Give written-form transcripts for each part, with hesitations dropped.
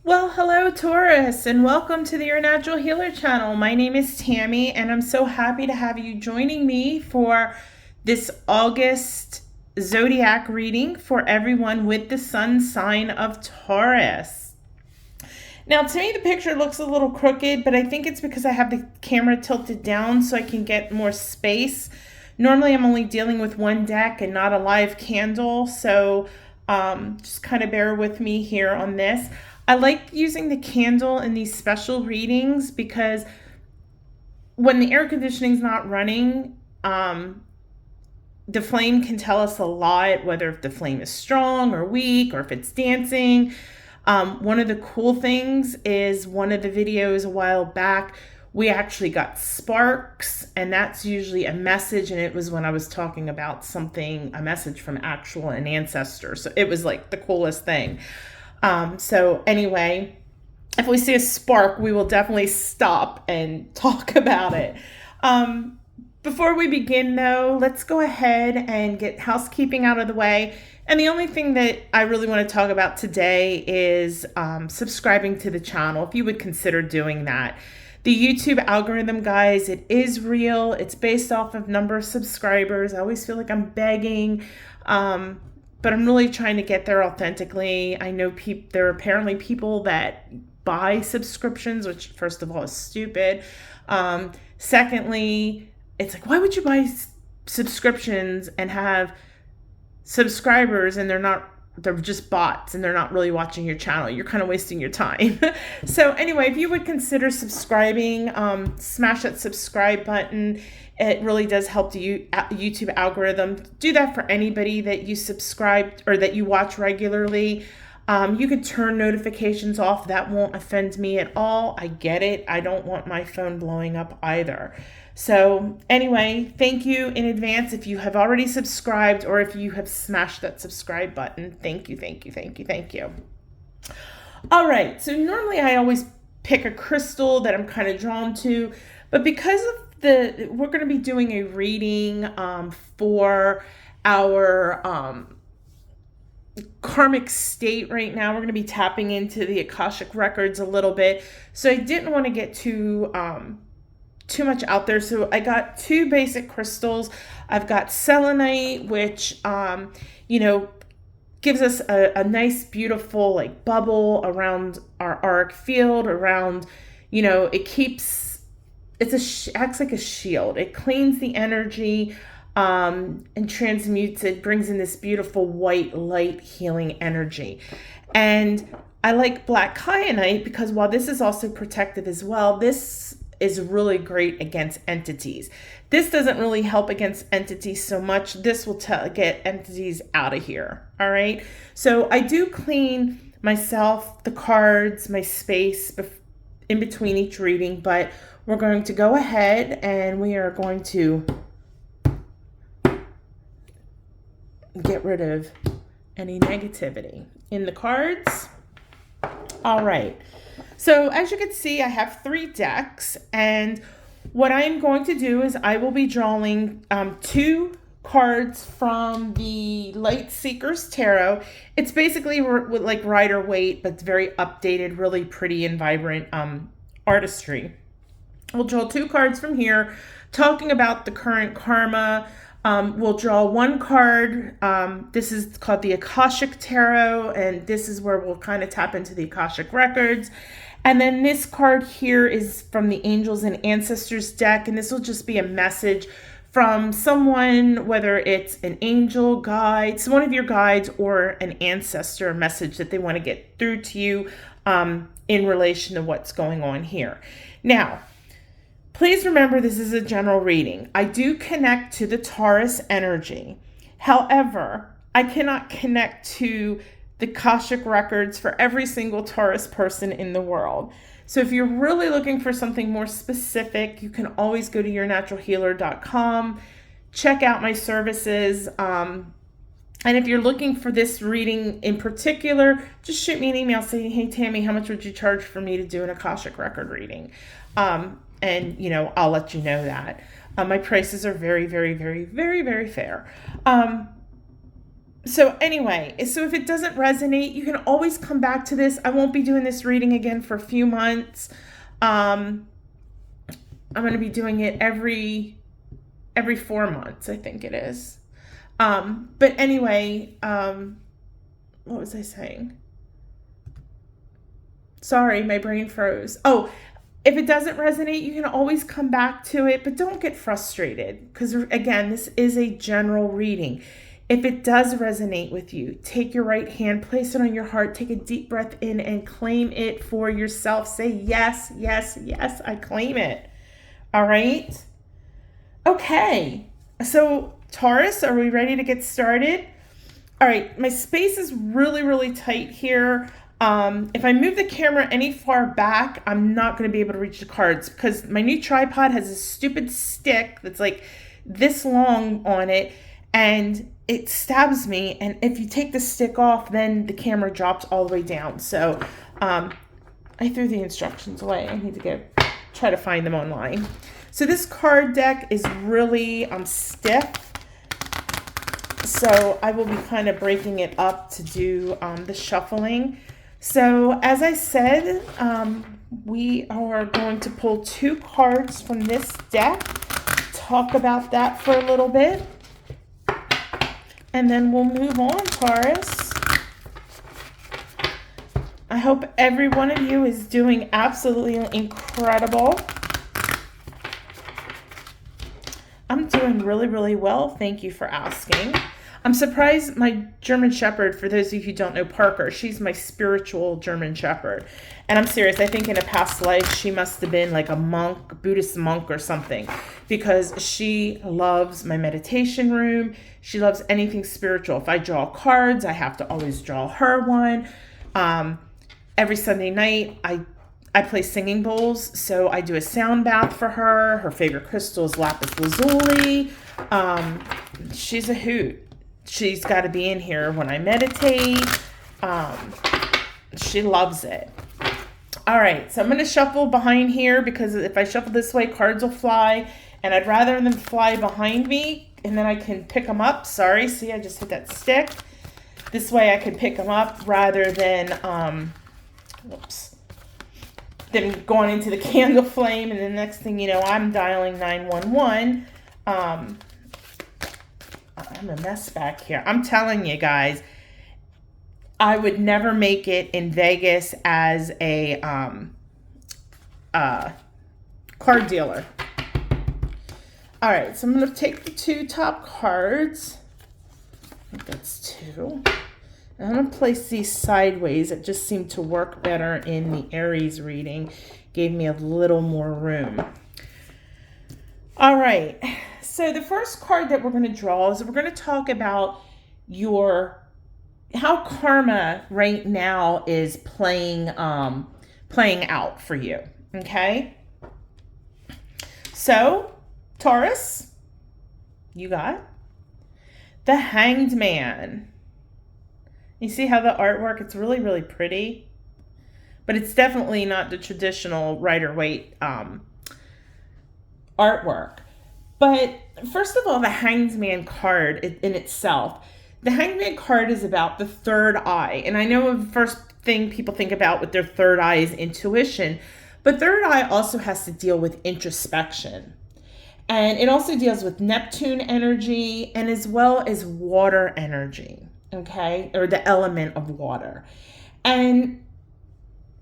Well, hello, Taurus, and welcome to the Your Natural Healer channel. My name is Tammy, and I'm so happy to have you joining me for this August Zodiac reading for everyone with the sun sign of Taurus. Now, to me, the picture looks a little crooked, but I think it's because I have the camera tilted down so I can get more space. Normally, I'm only dealing with one deck and not a live candle, so just kind of bear with me here on this. I like using the candle in these special readings because when the air conditioning is not running, the flame can tell us a lot, whether if the flame is strong or weak or if it's dancing. One of the cool things is one of the videos a while back, we actually got sparks, and that's usually a message, and it was when I was talking about something, a message from an ancestor. So it was like the coolest thing. So anyway, if we see a spark, we will definitely stop and talk about it. Before we begin though, let's go ahead and get housekeeping out of the way. And the only thing that I really want to talk about today is subscribing to the channel, if you would consider doing that. The YouTube algorithm, guys, it is real. It's based off of number of subscribers. I always feel like I'm begging. But I'm really trying to get there authentically. I know there are apparently people that buy subscriptions, which first of all is stupid. Secondly, it's like, why would you buy subscriptions and have subscribers and they're just bots and they're not really watching your channel? You're kind of wasting your time. So anyway, if you would consider subscribing, smash that subscribe button. It really does help the YouTube algorithm. Do that for anybody that you subscribe or that you watch regularly. You could turn notifications off. That won't offend me at all. I get it. I don't want my phone blowing up either. So anyway, thank you in advance if you have already subscribed or if you have smashed that subscribe button. Thank you, thank you, thank you, thank you. All right, so normally I always pick a crystal that I'm kind of drawn to, but because of we're going to be doing a reading for our karmic state right now. We're going to be tapping into the Akashic records a little bit. So I didn't want to get too much out there. So I got two basic crystals. I've got selenite, which, gives us a nice, beautiful, like bubble around our auric field around, acts like a shield. It cleans the energy and transmutes it, brings in this beautiful white light healing energy. And I like black kyanite because while this is also protective as well, this is really great against entities. This doesn't really help against entities so much. This will get entities out of here. All right. So I do clean myself, the cards, my space in between each reading, but we're going to go ahead and we are going to get rid of any negativity in the cards. All right. So as you can see, I have 3 decks, and what I'm going to do is I will be drawing 2 cards from the Light Seekers Tarot. It's basically like Rider-Waite, but it's very updated, really pretty and vibrant artistry. We'll draw 2 cards from here, talking about the current karma. We'll draw 1 card. This is called the Akashic Tarot, and this is where we'll kind of tap into the Akashic records. And then this card here is from the Angels and Ancestors deck, and this will just be a message from someone, whether it's an angel, guide, so one of your guides, or an ancestor, a message that they want to get through to you in relation to what's going on here. Now, please remember this is a general reading. I do connect to the Taurus energy. However, I cannot connect to the Akashic records for every single Taurus person in the world. So if you're really looking for something more specific, you can always go to yournaturalhealer.com, check out my services. And if you're looking for this reading in particular, just shoot me an email saying, hey, Tammy, how much would you charge for me to do an Akashic record reading? And, I'll let you know that. My prices are very, very, very, very, very fair. So anyway, so if it doesn't resonate, you can always come back to this. I won't be doing this reading again for a few months. I'm going to be doing it every 4 months, I think it is. But anyway, what was I saying? Sorry, my brain froze. Oh, if it doesn't resonate, you can always come back to it, but don't get frustrated because, again, this is a general reading. If it does resonate with you, take your right hand, place it on your heart, take a deep breath in and claim it for yourself. Say, yes, yes, yes, I claim it. All right? Okay. So, Taurus, are we ready to get started? All right, my space is really, really tight here. If I move the camera any far back, I'm not going to be able to reach the cards because my new tripod has a stupid stick that's like this long on it, and it stabs me. And if you take the stick off, then the camera drops all the way down. So I threw the instructions away. I need to try to find them online. So this card deck is really stiff. So I will be kind of breaking it up to do the shuffling. So as I said, we are going to pull 2 cards from this deck, talk about that for a little bit, and then we'll move on, Taurus. I hope every one of you is doing absolutely incredible. I'm doing really, really well. Thank you for asking. I'm surprised my German Shepherd, for those of you who don't know Parker, she's my spiritual German Shepherd. And I'm serious, I think in a past life, she must have been like a monk, Buddhist monk or something, because she loves my meditation room. She loves anything spiritual. If I draw cards, I have to always draw her one. Every Sunday night, I play singing bowls, so I do a sound bath for her. Her favorite crystal is lapis lazuli. She's a hoot. She's got to be in here when I meditate. She loves it. All right, so I'm going to shuffle behind here because if I shuffle this way, cards will fly, and I'd rather them fly behind me, and then I can pick them up. Sorry, see, I just hit that stick. This way I can pick them up rather than, then going into the candle flame, and the next thing you know, I'm dialing 911. I'm a mess back here. I'm telling you guys, I would never make it in Vegas as a card dealer. All right, so I'm going to take the 2 top cards. I think that's 2. I'm going to place these sideways. It just seemed to work better in the Aries reading. Gave me a little more room. All right. So the first card that we're going to draw is we're going to talk about how karma right now is playing out for you. Okay. So Taurus, you got the Hanged Man. You see how the artwork, it's really, really pretty, but it's definitely not the traditional Rider-Waite artwork. But first of all, the Hanged Man card in itself, the Hanged Man card is about the third eye. And I know the first thing people think about with their third eye is intuition, but third eye also has to deal with introspection. And it also deals with Neptune energy and as well as water energy. Okay, or the element of water. And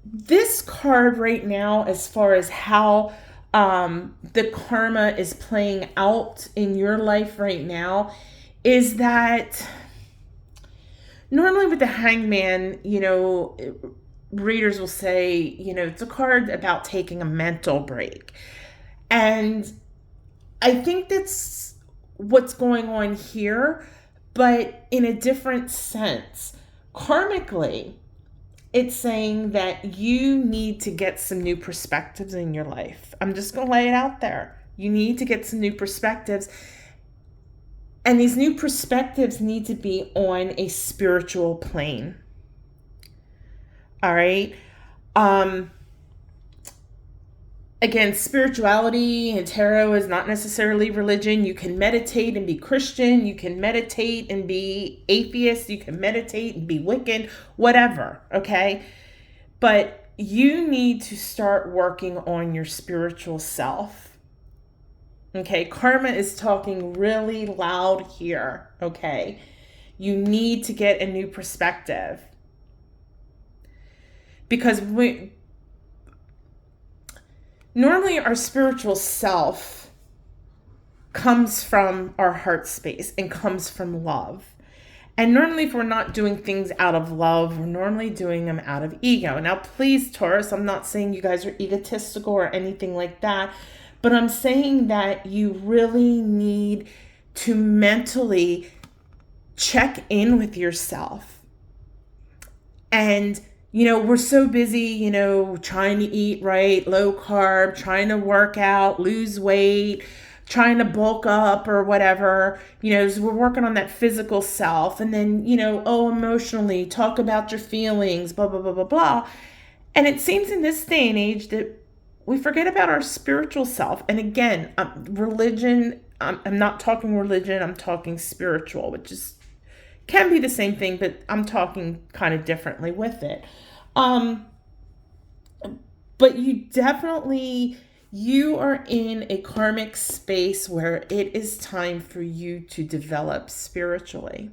this card right now, as far as how the karma is playing out in your life right now, is that normally with the Hangman, readers will say, it's a card about taking a mental break. And I think that's what's going on here, but in a different sense. Karmically, it's saying that you need to get some new perspectives in your life. I'm just going to lay it out there. You need to get some new perspectives. And these new perspectives need to be on a spiritual plane. All right. Again, spirituality and tarot is not necessarily religion. You can meditate and be Christian. You can meditate and be atheist. You can meditate and be Wiccan, whatever, okay? But you need to start working on your spiritual self. Okay, karma is talking really loud here, okay? You need to get a new perspective. Because normally our spiritual self comes from our heart space and comes from love. And normally if we're not doing things out of love, we're normally doing them out of ego. Now, please, Taurus, I'm not saying you guys are egotistical or anything like that, but I'm saying that you really need to mentally check in with yourself. And we're so busy, trying to eat right, low carb, trying to work out, lose weight, trying to bulk up or whatever, so we're working on that physical self. And then, emotionally, talk about your feelings, blah, blah, blah, blah, blah. And it seems in this day and age that we forget about our spiritual self. And again, religion, I'm not talking religion, I'm talking spiritual, which can be the same thing, but I'm talking kind of differently with it. But you are in a karmic space where it is time for you to develop spiritually.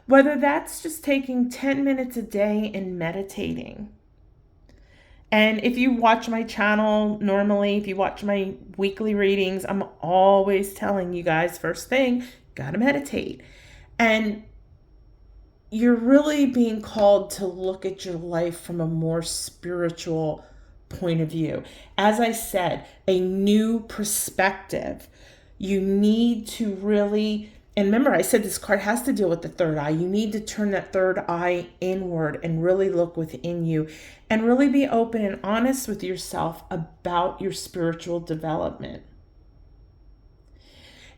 Whether that's just taking 10 minutes a day and meditating. And if you watch my channel normally, if you watch my weekly readings, I'm always telling you guys, first thing, gotta meditate. And you're really being called to look at your life from a more spiritual point of view. As I said, a new perspective. You need to really, and remember I said this card has to deal with the third eye. You need to turn that third eye inward and really look within you and really be open and honest with yourself about your spiritual development.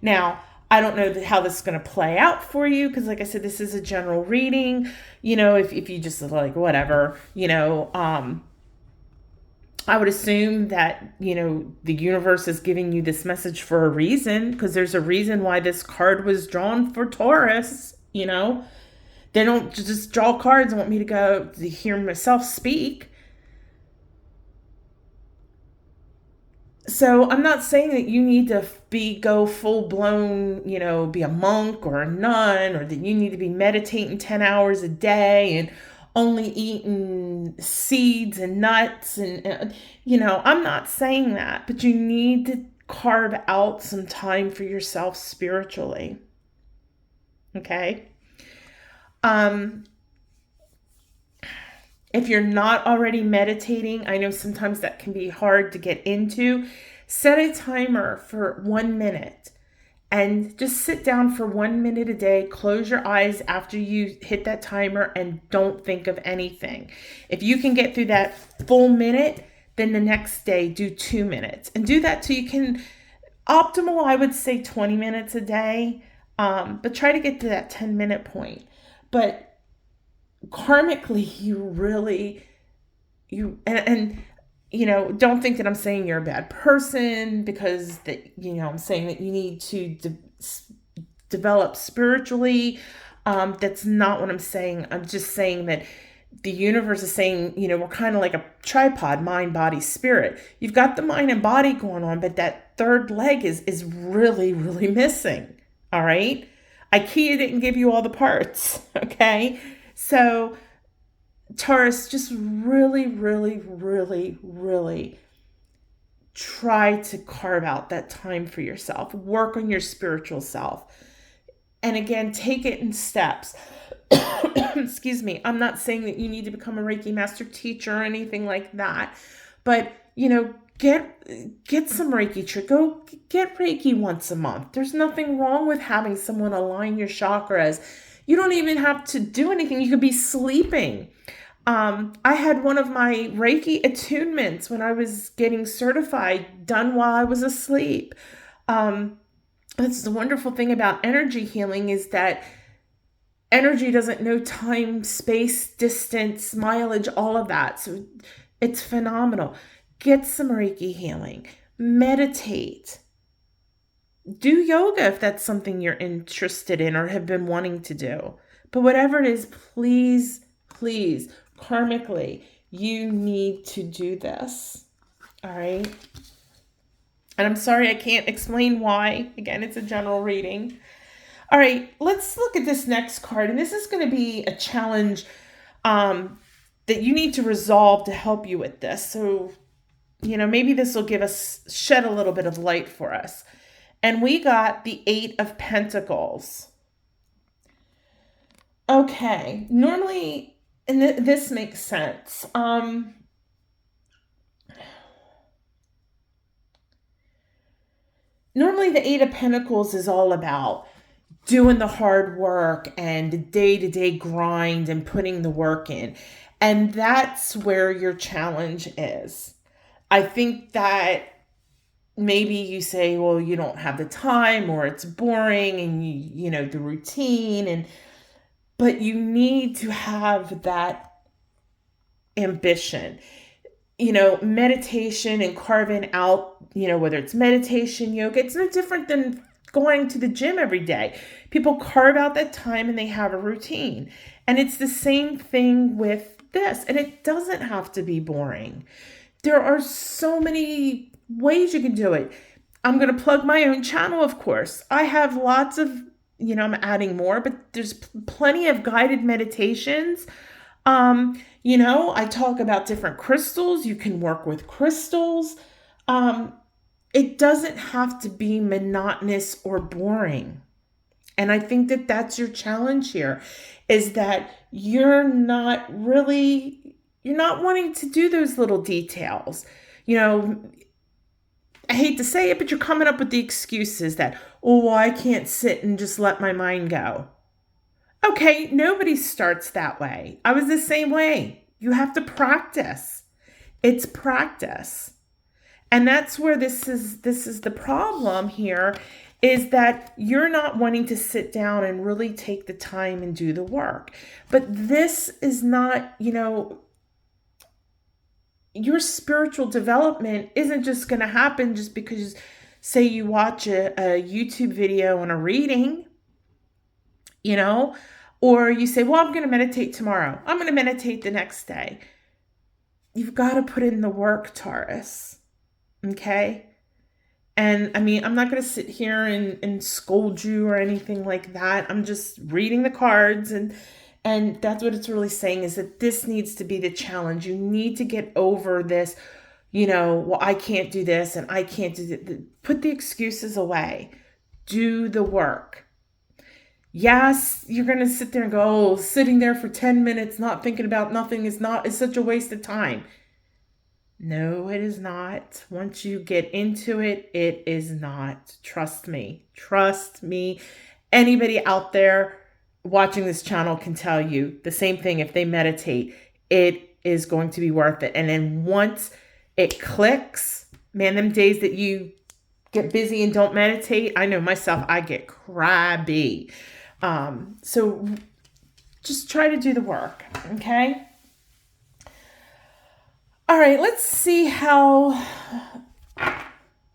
Now, I don't know how this is going to play out for you because, like I said, this is a general reading. If you just like whatever, I would assume that, the universe is giving you this message for a reason, because there's a reason why this card was drawn for Taurus. They don't just draw cards and want me to go to hear myself speak. So I'm not saying that you need to go full blown, be a monk or a nun, or that you need to be meditating 10 hours a day and only eating seeds and nuts. And, I'm not saying that, but you need to carve out some time for yourself spiritually. Okay. If you're not already meditating, I know sometimes that can be hard to get into. Set a timer for 1 minute and just sit down for 1 minute a day. Close your eyes after you hit that timer and don't think of anything. If you can get through that full minute, then the next day do 2 minutes and do that till you can. Optimal, I would say 20 minutes a day, but try to get to that 10-minute point. But karmically, don't think that I'm saying you're a bad person because I'm saying that you need to develop spiritually. That's not what I'm saying. I'm just saying that the universe is saying, we're kind of like a tripod, mind, body, spirit. You've got the mind and body going on, but that third leg is really, really missing. All right. IKEA didn't give you all the parts. Okay. So Taurus, just really, really, really, really try to carve out that time for yourself. Work on your spiritual self. And again, take it in steps. Excuse me. I'm not saying that you need to become a Reiki master teacher or anything like that. But, get some Reiki. Go get Reiki once a month. There's nothing wrong with having someone align your chakras. You don't even have to do anything. You could be sleeping. I had one of my Reiki attunements when I was getting certified done while I was asleep. That's the wonderful thing about energy healing is that energy doesn't know time, space, distance, mileage, all of that. So it's phenomenal. get some Reiki healing, meditate, do yoga if that's something you're interested in or have been wanting to do. But whatever it is, please, please, karmically, you need to do this. All right? And I'm sorry I can't explain why. Again, it's a general reading. All right, let's look at this next card. And this is going to be a challenge that you need to resolve to help you with this. So, maybe this will shed a little bit of light for us. And we got the 8 of Pentacles. Okay, normally, and this makes sense. Normally the 8 of Pentacles is all about doing the hard work and the day-to-day grind and putting the work in. And that's where your challenge is. I think that maybe you say, well, you don't have the time or it's boring and the routine, but you need to have that ambition. Meditation and carving out, whether it's meditation, yoga, it's no different than going to the gym every day. People carve out that time and they have a routine. And it's the same thing with this. And it doesn't have to be boring. There are so many ways you can do it. I'm going to plug my own channel, of course. I have lots of, I'm adding more, but there's plenty of guided meditations. I talk about different crystals. You can work with crystals. It doesn't have to be monotonous or boring. And I think that that's your challenge here, is that you're not wanting to do those little details. I hate to say it, but you're coming up with the excuses that, I can't sit and just let my mind go. Okay, nobody starts that way. I was the same way. You have to practice. It's practice. And that's where this is the problem here, is that you're not wanting to sit down and really take the time and do the work. But this is not, your spiritual development isn't just going to happen just because, say, you watch a YouTube video and a reading, or you say, well, I'm going to meditate tomorrow. I'm going to meditate the next day. You've got to put in the work, Taurus. Okay? And I'm not going to sit here and scold you or anything like that. I'm just reading the cards, and that's what it's really saying, is that this needs to be the challenge. You need to get over this, well, I can't do this and I can't do that. Put the excuses away. Do the work. Yes, you're going to sit there and go, sitting there for 10 minutes, not thinking about nothing is such a waste of time. No, it is not. Once you get into it, it is not. Trust me. Trust me. Anybody out there watching this channel can tell you the same thing. If they meditate, it is going to be worth it. And then once it clicks, man, them days that you get busy and don't meditate, I know myself, I get crabby. So just try to do the work. Okay. All right. Let's see how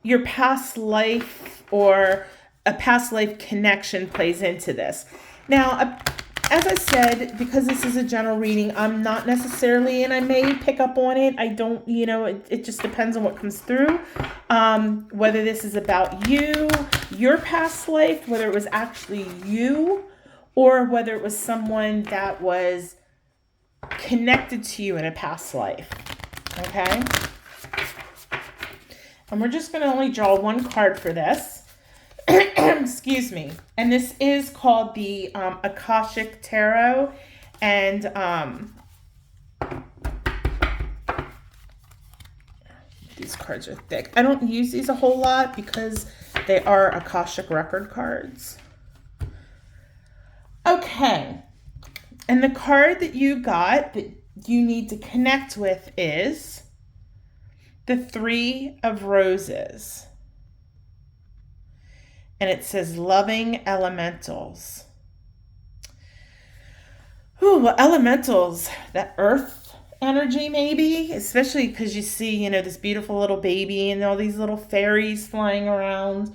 your past life or a past life connection plays into this. Now, as I said, because this is a general reading, I'm not necessarily, and I may pick up on it. I don't, it just depends on what comes through. Whether this is about you, your past life, whether it was actually you, or whether it was someone that was connected to you in a past life. Okay? And we're just going to only draw one card for this. Excuse me. And this is called the Akashic Tarot. And these cards are thick. I don't use these a whole lot because they are Akashic record cards. Okay. And the card that you got that you need to connect with is the 3 of Roses. And it says loving elementals. Ooh, well, elementals, that earth energy maybe, especially because you see, you know, this beautiful little baby and all these little fairies flying around.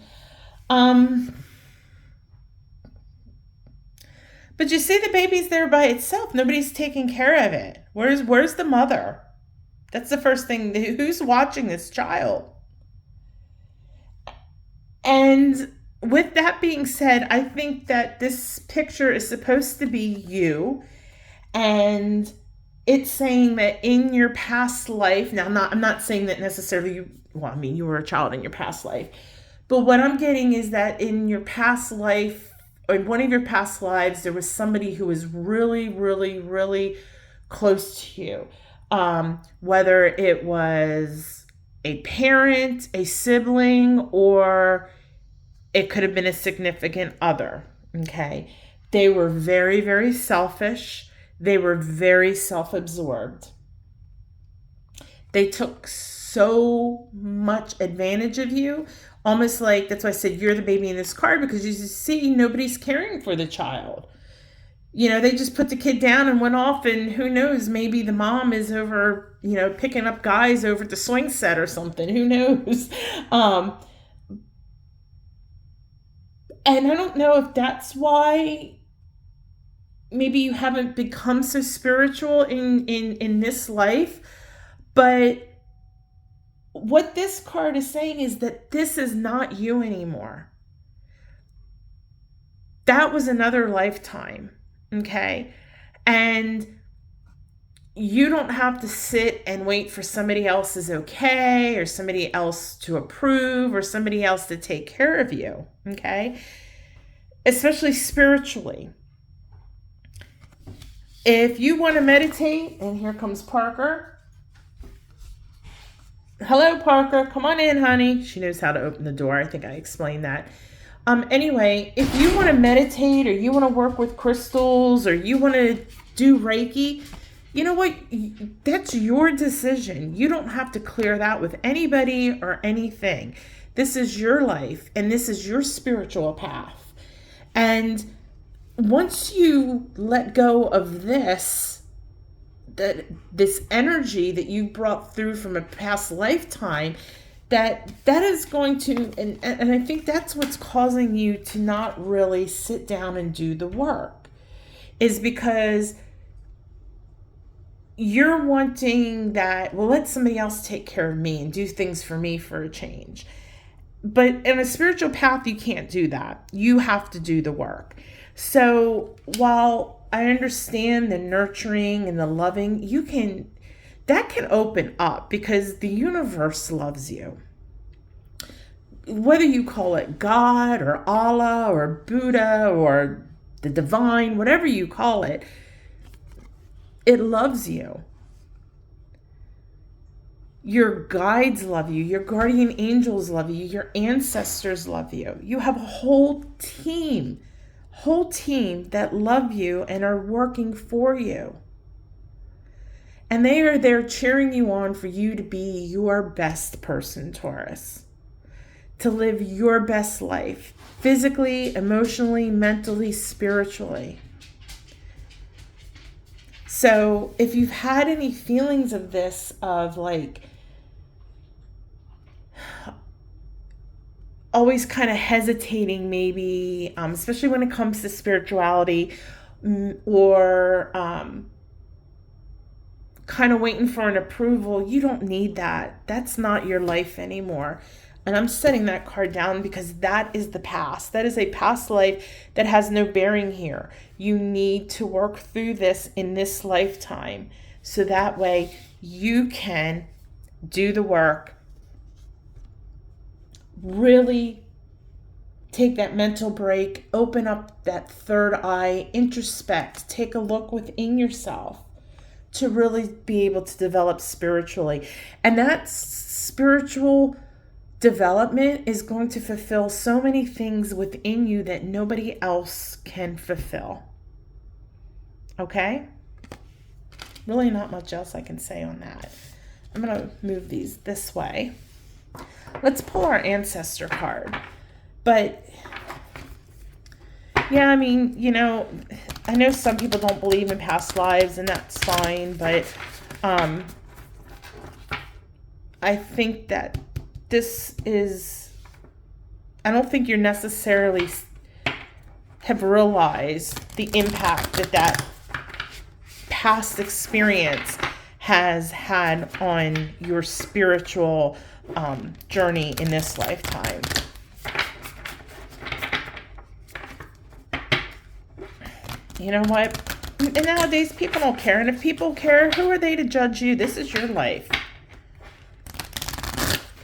But you see the baby's there by itself. Nobody's taking care of it. Where's the mother? That's the first thing. Who's watching this child? And with that being said, I think that this picture is supposed to be you, and it's saying that in your past life, now I'm not saying that necessarily you were a child in your past life, but what I'm getting is that in your past life, or in one of your past lives, there was somebody who was really, really, really close to you. Whether it was a parent, a sibling, or it could have been a significant other, okay? They were very, very selfish. They were very self-absorbed. They took so much advantage of you, almost like, that's why I said you're the baby in this card, because you see nobody's caring for the child. You know, they just put the kid down and went off, and who knows, maybe the mom is over, you know, picking up guys over at the swing set or something. Who knows? And I don't know if that's why maybe you haven't become so spiritual in this life, but what this card is saying is that this is not you anymore. That was another lifetime, okay? And you don't have to sit and wait for somebody else's okay, or somebody else to approve, or somebody else to take care of you, okay? Especially spiritually. If you want to meditate, and here comes Parker. Hello, Parker. Come on in, honey. She knows how to open the door. I think I explained that. Anyway, if you want to meditate, or you want to work with crystals, or you want to do Reiki, you know what? That's your decision. You don't have to clear that with anybody or anything. This is your life, and this is your spiritual path. And once you let go of this energy that you brought through from a past lifetime, that is going to, and I think that's what's causing you to not really sit down and do the work, is because you're wanting that, well, let somebody else take care of me and do things for me for a change. But in a spiritual path, you can't do that. You have to do the work. So while I understand the nurturing and the loving, that can open up, because the universe loves you. Whether you call it God or Allah or Buddha or the divine, whatever you call it, it loves you. Your guides love you. Your guardian angels love you. Your ancestors love you. You have a whole team that love you and are working for you. And they are there cheering you on for you to be your best person, Taurus. To live your best life, physically, emotionally, mentally, spiritually. So if you've had any feelings of this, of like always kind of hesitating maybe, especially when it comes to spirituality, or kind of waiting for an approval, you don't need that. That's not your life anymore. And I'm setting that card down because that is the past. That is a past life that has no bearing here. You need to work through this in this lifetime, so that way you can do the work, really take that mental break, open up that third eye, introspect, take a look within yourself to really be able to develop spiritually. And that spiritual development is going to fulfill so many things within you that nobody else can fulfill. Okay? Really not much else I can say on that. I'm going to move these this way. Let's pull our ancestor card. But yeah, I mean, you know, I know some people don't believe in past lives, and that's fine, but I think that I don't think you necessarily have realized the impact that past experience has had on your spiritual journey in this lifetime. You know what? And nowadays people don't care. And if people care, who are they to judge you? This is your life.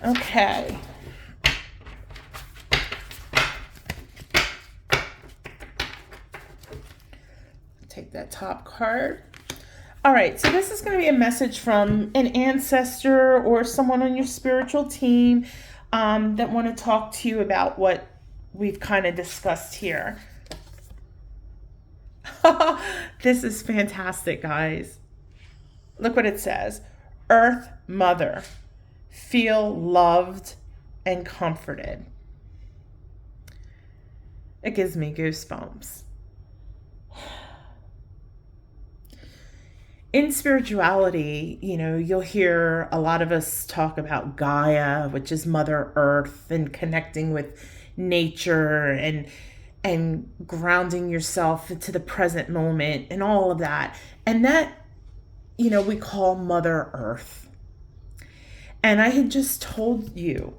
Okay. Take that top card. All right, so this is going to be a message from an ancestor or someone on your spiritual team that want to talk to you about what we've kind of discussed here. This is fantastic, guys. Look what it says. Earth Mother, feel loved and comforted. It gives me goosebumps. In spirituality, you know, you'll hear a lot of us talk about Gaia, which is Mother Earth, and connecting with nature and grounding yourself into the present moment and all of that. And that, you know, we call Mother Earth. And I had just told you,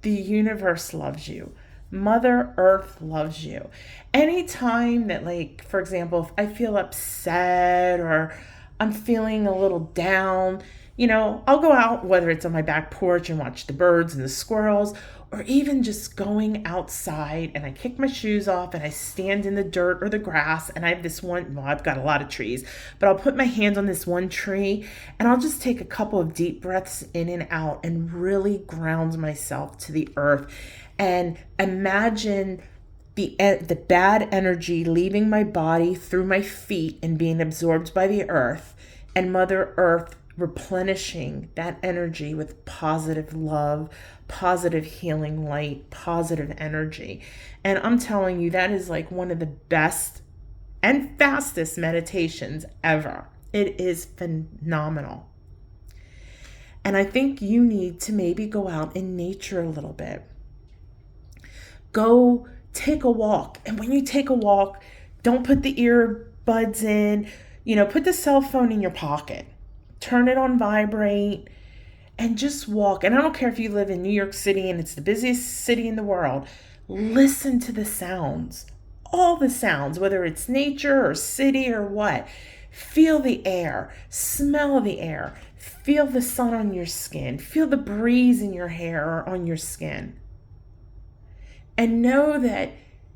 the universe loves you. Mother Earth loves you. Anytime that, like, for example, if I feel upset or I'm feeling a little down, you know, I'll go out, whether it's on my back porch and watch the birds and the squirrels, or even just going outside and I kick my shoes off and I stand in the dirt or the grass and I have this one, well, I've got a lot of trees, but I'll put my hands on this one tree and I'll just take a couple of deep breaths in and out and really ground myself to the earth and imagine the bad energy leaving my body through my feet and being absorbed by the earth, and Mother Earth replenishing that energy with positive love, positive healing light, positive energy. And I'm telling you, that is like one of the best and fastest meditations ever. It is phenomenal. And I think you need to maybe go out in nature a little bit. Go take a walk. And when you take a walk, don't put the earbuds in, you know, put the cell phone in your pocket, turn it on vibrate and just walk. And I don't care if you live in New York City and it's the busiest city in the world. Listen to the sounds, all the sounds, whether it's nature or city or what. Feel the air, smell the air, feel the sun on your skin, feel the breeze in your hair or on your skin. And know that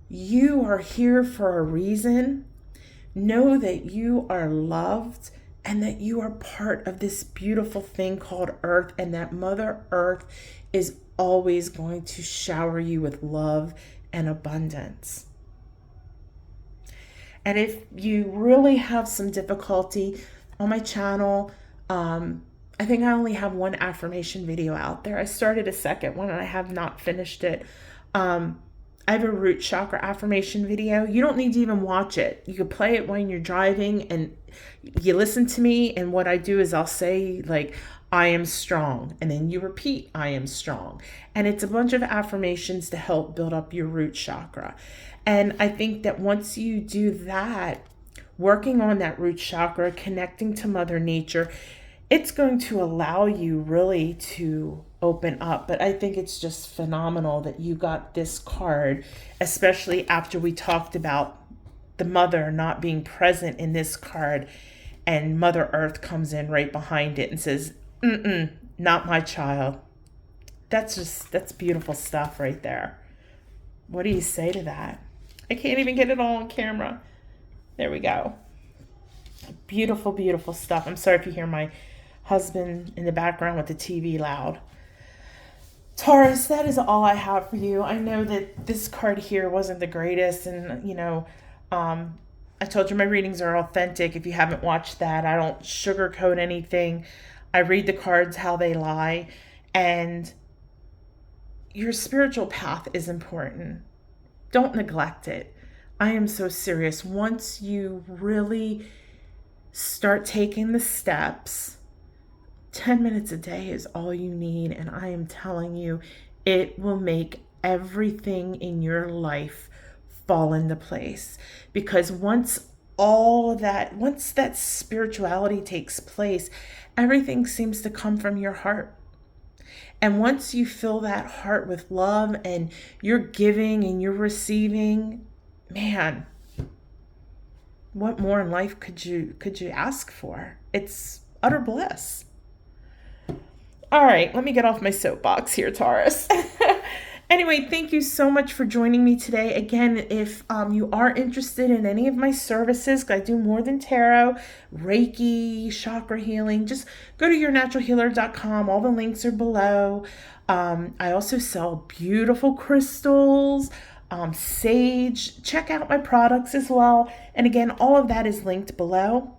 you are here for a reason. Know that you are loved and that you are part of this beautiful thing called Earth, and that Mother Earth is always going to shower you with love and abundance. And if you really have some difficulty on my channel, I think I only have one affirmation video out there. I started a second one and I have not finished it. I have a root chakra affirmation video. You don't need to even watch it. You can play it when you're driving and you listen to me. And what I do is I'll say like, I am strong. And then you repeat, I am strong. And it's a bunch of affirmations to help build up your root chakra. And I think that once you do that, working on that root chakra, connecting to Mother Nature, it's going to allow you really to open up. But I think it's just phenomenal that you got this card, especially after we talked about the mother not being present in this card, and Mother Earth comes in right behind it and says, not my child. That's beautiful stuff right there. What do you say to that? I can't even get it all on camera. There we go. Beautiful, beautiful stuff. I'm sorry if you hear my husband in the background with the TV loud. Taurus, that is all I have for you. I know that this card here wasn't the greatest, and I told you my readings are authentic. If you haven't watched that, I don't sugarcoat anything. I read the cards how they lie, and your spiritual path is important. Don't neglect it. I am so serious. Once you really start taking the steps 10 minutes a day is all you need. And I am telling you, it will make everything in your life fall into place. Because once that spirituality takes place, everything seems to come from your heart. And once you fill that heart with love and you're giving and you're receiving, man, what more in life could you ask for? It's utter bliss. All right, let me get off my soapbox here, Taurus. Anyway, thank you so much for joining me today. Again, if you are interested in any of my services, I do more than tarot, reiki, chakra healing, just go to yournaturalhealer.com. All the links are below. I also sell beautiful crystals, sage. Check out my products as well. And again, all of that is linked below.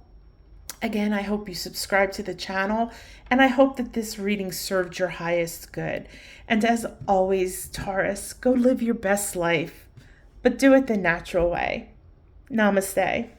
Again, I hope you subscribe to the channel, and I hope that this reading served your highest good. And as always, Taurus, go live your best life, but do it the natural way. Namaste.